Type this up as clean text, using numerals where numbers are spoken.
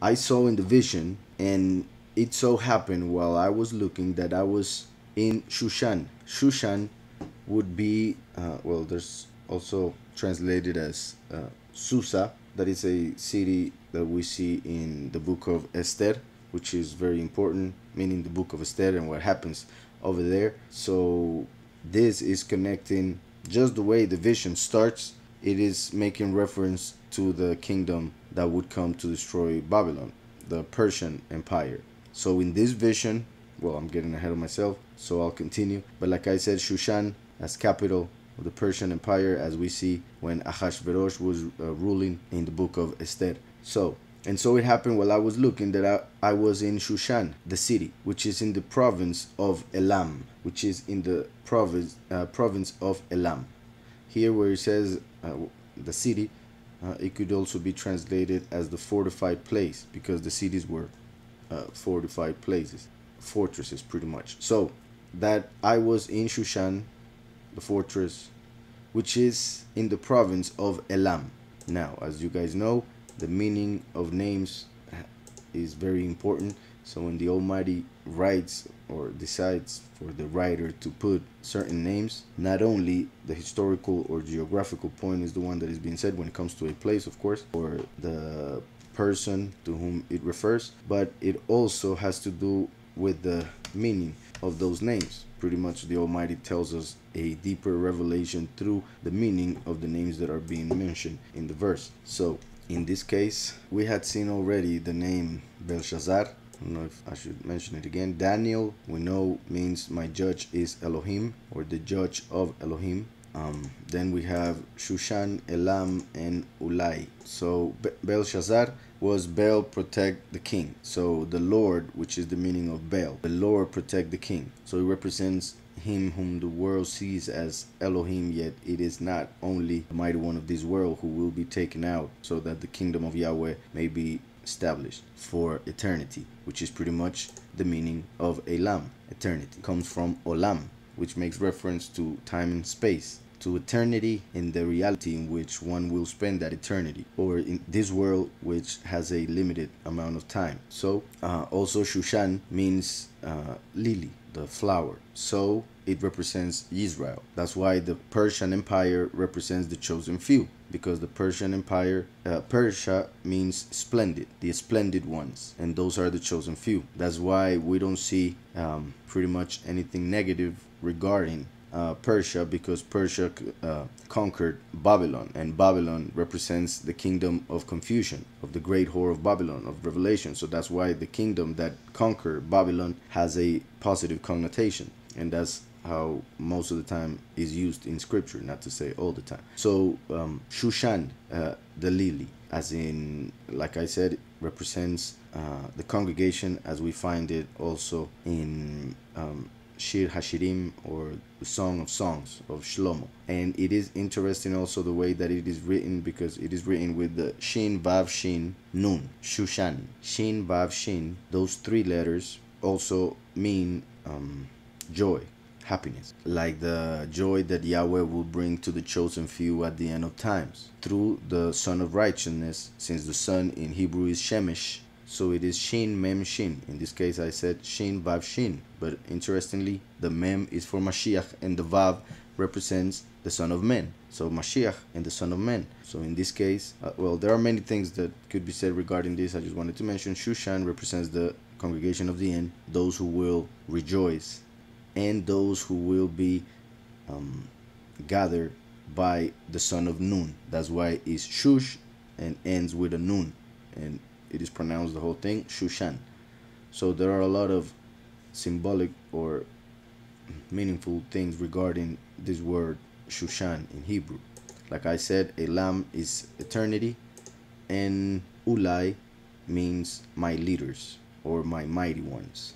I saw in the vision, and it so happened while I was looking that I was in Shushan. Shushan would be, well, there's also translated as Susa. That is a city that we see in the book of Esther, which is very important, meaning the book of Esther and what happens over there. So this is connecting just the way the vision starts. It is making reference to the kingdom that would come to destroy Babylon, the Persian Empire. So in this vision, well, I'm getting ahead of myself, so I'll continue. But like I said, Shushan as capital of the Persian Empire, as we see when Ahashverosh was ruling in the book of Esther. So it happened while I was looking that I was in Shushan, the city, which is in the province of Elam, which is in the province of Elam. Here where it says the city, it could also be translated as the fortified place, because the cities were fortified places, fortresses pretty much. So that I was in Shushan, the fortress, which is in the province of Elam. Now, as you guys know, the meaning of names is very important. So when the Almighty writes or decides for the writer to put certain names, not only the historical or geographical point is the one that is being said when it comes to a place, of course, or the person to whom it refers, but it also has to do with the meaning of those names. Pretty much the Almighty tells us a deeper revelation through the meaning of the names that are being mentioned in the verse. So in this case, we had seen already the name Belshazzar. I don't know if I should mention it again. Daniel, we know, means my judge is Elohim, or the judge of Elohim. Then we have Shushan, Elam, and Ulai. So Belshazzar was Baal protect the king. So the Lord, which is the meaning of Baal, the Lord protect the king. So it represents him whom the world sees as Elohim, yet it is not only the mighty one of this world who will be taken out, so that the kingdom of Yahweh may be established for eternity, which is pretty much the meaning of Elam. Eternity comes from Olam, which makes reference to time and space, to eternity in the reality in which one will spend that eternity, or in this world which has a limited amount of time. So also Shushan means lily, the flower. So it represents Israel. That's why the Persian Empire represents the chosen few, because the Persian Empire, Persia means splendid, the splendid ones, and those are the chosen few. That's why we don't see pretty much anything negative regarding Persia, because Persia conquered Babylon, and Babylon represents the kingdom of confusion, of the great whore of Babylon, of Revelation. So that's why the kingdom that conquered Babylon has a positive connotation, and that's how most of the time is used in scripture, not to say all the time. So Shushan, the lily, as in, like I said, represents the congregation, as we find it also in Shir Hashirim, or the Song of Songs of Shlomo. And it is interesting also the way that it is written, because it is written with the Shin, Vav, Shin, Nun, Shushan. Shin, Vav, Shin, those three letters also mean joy, happiness, like the joy that Yahweh will bring to the chosen few at the end of times through the Son of Righteousness, since the Son in Hebrew is Shemesh. So it is Shin, Mem, Shin. In this case I said Shin, Vav, Shin, but interestingly the Mem is for Mashiach, and the Vav represents the Son of Man. So Mashiach and the Son of Man. So in this case, well, there are many things that could be said regarding this. I just wanted to mention Shushan represents the congregation of the end, those who will rejoice, and those who will be gathered by the son of Nun. That's why it's Shush and ends with a Nun, and it is pronounced the whole thing Shushan. So there are a lot of symbolic or meaningful things regarding this word Shushan in Hebrew. Like I said, Elam is eternity, and Ulai means my leaders or my mighty ones.